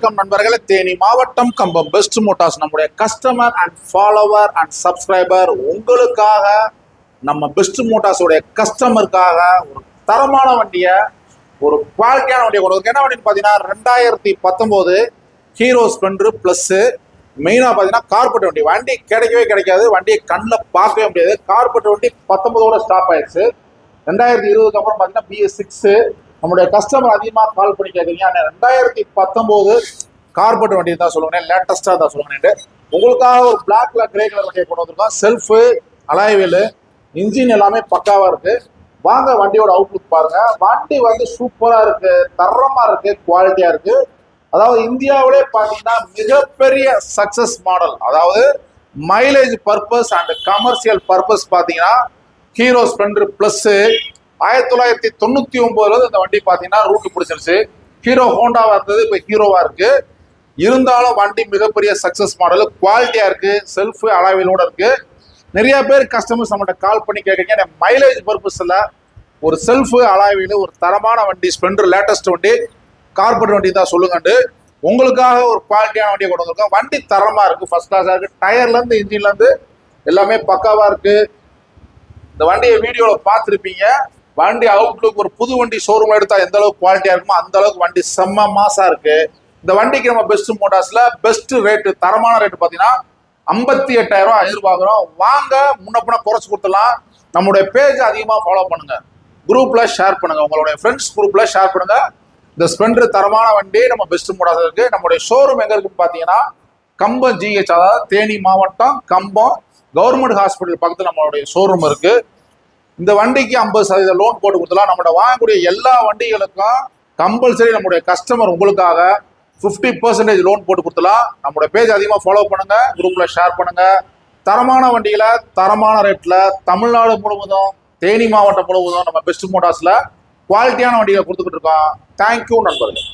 வணக்கம் நண்பர்களே. தேனி மாவட்டம் கம்பம் பெஸ்ட் மோட்டார்ஸ் நம்முடைய customer and follower and subscriber உங்களுக்காக நம்ம பெஸ்ட் மோட்டார்ஸோடைய கஸ்டமருக்காக ஒரு தரமான வண்டியை, ஒரு குவாலிட்டியான வண்டியை கொண்டு வந்து என்ன வண்டின்னு பார்த்தீங்கன்னா 2019 ஹீரோ ஸ்ப்ளெண்டர் ப்ளஸ். மெயினாக பார்த்தீங்கன்னா கார்பெட் வண்டி. வண்டி கிடைக்கவே கிடைக்காது, வண்டியை கண்ணில் பார்க்கவே முடியாது. கார்பெட் வண்டி 19ஓட ஸ்டாப் ஆயிடுச்சு. 2020க்கு அப்புறம் பார்த்தீங்கன்னா BS6. நம்முடைய கஸ்டமர் அதிகமாக கால் பண்ணி கேட்குறீங்க, 2019 கார்பெட் வண்டி தான் சொல்லுங்க, லேட்டஸ்டாக தான் சொல்லுங்க. உங்களுக்காக ஒரு பிளாக்ல கிரே கலர் வண்டியை கொண்டு வந்திருக்கோம். செல்ஃபு, அலாய்வீலு, இன்ஜின் எல்லாமே பக்காவாக இருக்கு. வாங்க வண்டியோட அவுட்லுக் பாருங்க. வண்டி வந்து சூப்பராக இருக்கு, தரமாக இருக்கு, குவாலிட்டியாக இருக்கு. அதாவது இந்தியாவிலே பார்த்தீங்கன்னா மிகப்பெரிய சக்சஸ் மாடல், அதாவது mileage purpose and commercial purpose பார்த்தீங்கன்னா ஹீரோ ஸ்ப்ளெண்டர் ப்ளஸ். 1999 இந்த வண்டி பார்த்தீங்கன்னா ரூட் பிடிச்சிருச்சு. ஹீரோ ஹோண்டாவா இருந்தது, இப்போ ஹீரோவா இருக்கு. இருந்தாலும் வண்டி மிகப்பெரிய சக்சஸ் மாடல், குவாலிட்டியா இருக்கு, செல்ஃபு அலாவிலோட இருக்கு. நிறைய பேர் கஸ்டமர்ஸ் நம்மகிட்ட கால் பண்ணி கேட்குறீங்க, மைலேஜ் பர்பஸ்ல ஒரு செல்ஃபு அலாவில ஒரு தரமான வண்டி ஸ்ப்ளெண்டர் லேட்டஸ்ட் வண்டி கார்பெட் வண்டி தான் சொல்லுங்கண்டு உங்களுக்காக ஒரு குவாலிட்டியான வண்டியை கொண்டு வந்திருக்கோம். வண்டி தரமா இருக்கு, ஃபர்ஸ்ட் கிளாஸா இருக்கு. டயர்ல இருந்து இன்ஜின்ல இருந்து எல்லாமே பக்காவா இருக்கு. இந்த வண்டியை வீடியோவில் பார்த்துருப்பீங்க. வண்டி அவுட்லுக் ஒரு புது வண்டி ஷோரூம் எடுத்தா எந்த அளவுக்கு குவாலிட்டியா இருக்குமோ அந்த அளவுக்கு வண்டி செம்ம மாசா இருக்கு. இந்த வண்டிக்கு நம்ம பெஸ்ட் மோட்டார்ஸ்ல பெஸ்ட் ரேட்டு, தரமான ரேட்டு பார்த்தீங்கன்னா 58,000 ரூபாய் எதிர்பார்க்குறோம். வாங்க முன்ன குறைச்சு கொடுத்துடலாம். நம்மளுடைய பேஜ் அதிகமாக ஃபாலோ பண்ணுங்க, குரூப்ல ஷேர் பண்ணுங்க, உங்களுடைய ஃப்ரெண்ட்ஸ் குரூப்ல ஷேர் பண்ணுங்க. இந்த ஸ்ப்ளெண்டர் தரமான வண்டி நம்ம பெஸ்ட் மோட்டார்ஸ் இருக்கு. நம்மளுடைய ஷோரூம் எங்க இருக்குன்னு பார்த்தீங்கன்னா கம்பம் GH, அதாவது தேனி மாவட்டம் கம்பம் கவர்மெண்ட் ஹாஸ்பிட்டல் பக்கத்தில் நம்மளுடைய ஷோரூம் இருக்கு. இந்த வண்டிக்கு 50% லோன் போட்டு கொடுத்தலாம். நம்மளோட வாங்கக்கூடிய எல்லா வண்டிகளுக்கும் கம்பல்சரி நம்முடைய கஸ்டமர் உங்களுக்காக 50% லோன் போட்டு கொடுத்தலாம். நம்மளோட பேஜ் அதிகமாக ஃபாலோ பண்ணுங்க, குரூப்ல ஷேர் பண்ணுங்க. தரமான வண்டியில தரமான ரேட்ல தமிழ்நாடு முழுவதும், தேனி மாவட்டம் முழுவதும் நம்ம பெஸ்ட் மோட்டார்ஸ்ல குவாலிட்டியான வண்டிகளை கொடுத்துக்கிட்டு இருக்கோம். தேங்க்யூ நண்பர்கள்.